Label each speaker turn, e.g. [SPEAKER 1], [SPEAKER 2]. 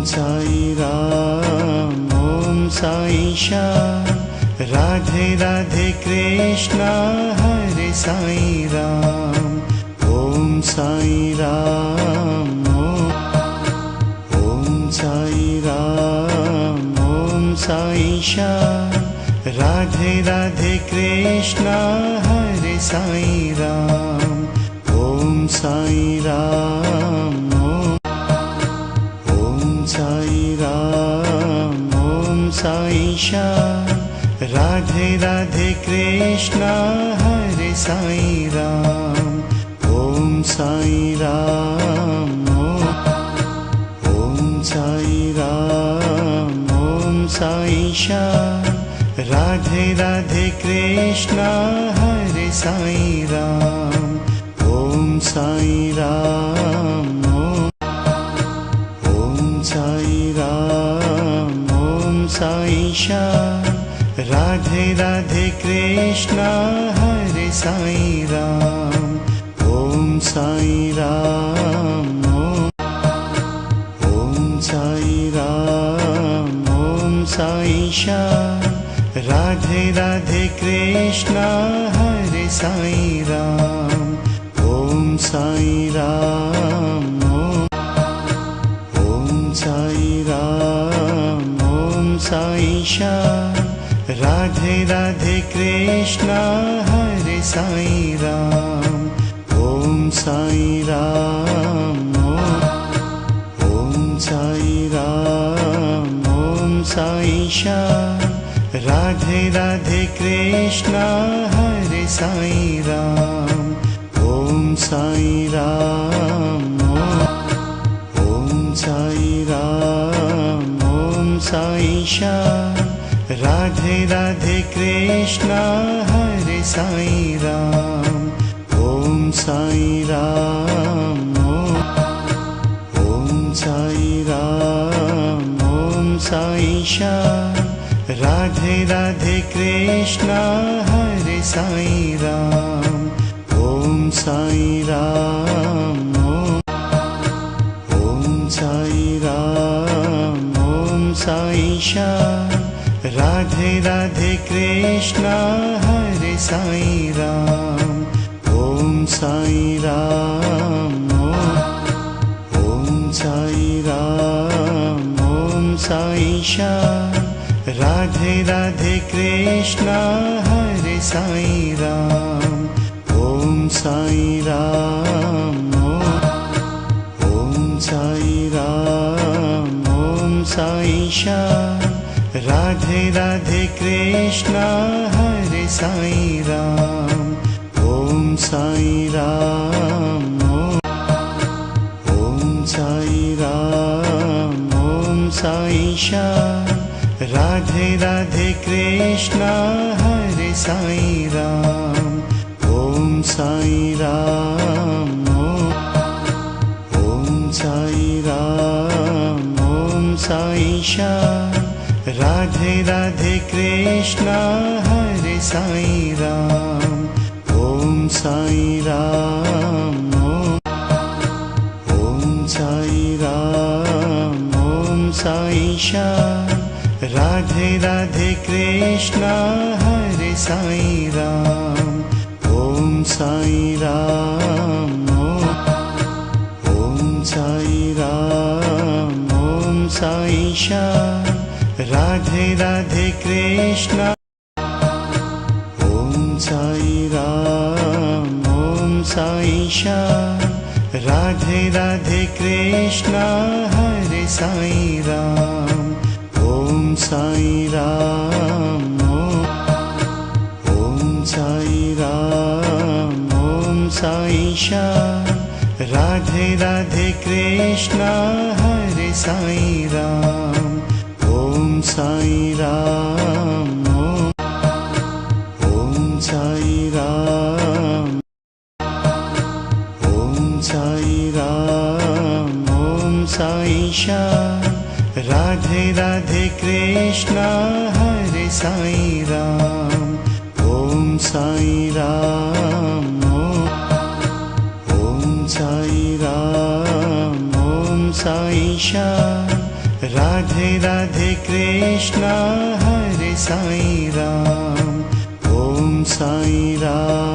[SPEAKER 1] Sai Ram, Om Sai Shyam, Radhe Radhe Krishna Hare Sai Ram. Om Sai Ram, Om Sai Ram, Om Sai Shyam, Radhe Radhe Krishna Hare Sai Ram. Om Sai Ram, Om Sai Ram, Om Sai Shyam, Radhe Radhe Krishna Hare Sai Ram. Om Sai Ram, Om Sai Ram, Om Sai Shyam, Radhe Radhe Krishna Hare Sai Ram. Om Sai Ram, Om Sai Ram, Om Sai Shyam, Radhe Radhe Krishna Hare Sai Ram. Om Sai Ram, Om Sai Ram, Om Sai Shyam, Radhe Radhe Krishna Hare Sai Ram. Om Sai Ram, Om Sai Ram, Om Sai Shyam, Radhe Radhe Krishna Hare Sai Ram. Om Sai Ram, Om Sai Ram, Om Sai Shyam, Radhe Radhe Krishna Hare Sai Ram. Om Sai Ram, Om Sai Ram, Om Sai Shyam, Radhe Radhe Krishna Hare Sai Ram. Om Sai Ram, Om Sai Ram, Om Sai Shyam, Radhe Radhe Krishna Hare Sai Ram. Om Sai Ram, Om Sai Ram, Om Sai Shyam, Radhe Radhe Krishna Hare Sai Ram. Om Sai Ram, Om Sai Ram, Om Sai Shyam, Radhe Radhe Krishna Hare Sai Ram. Om Sai Ram, Om Sai Ram, Om Sai Shyam, Radhe Radhe Krishna Hare Sai Ram. Om Sai Ram, Om Sai Ram, Om Sai Shyam, Radhe Radhe Krishna Hare Sai Ram. Om Sai Ram, Om Sai Ram, Om Sai Shyam, Radhe Radhe Krishna Hare Sai Ram. Om Sai Ram, Om Sai Ram, Om Sai Shyam, Radhe Radhe Krishna Hare Sai Ram. Om Sai Ram, Om Sai Ram, Om Sai Shyam, Radhe Radhe Krishna. Om Sai Ram, Om Sai Shyam, Radhe Radhe Krishna Hare Sai Ram. Om Sai Ram, Om Sai Ram, Om Sai Shyam, Radhe Radhe Krishna Hare Sai Ram. Om Sai Ram, Om Sai Ram, Om Sai Ram, Om Sai Shyam, Radhe Radhe Krishna Hare Sai Ram. Om Sai Ram, Om Sai Ram, Om Sai Shyam, Radhe Radhe Krishna Hare Sai Ram. Om Sai Ram.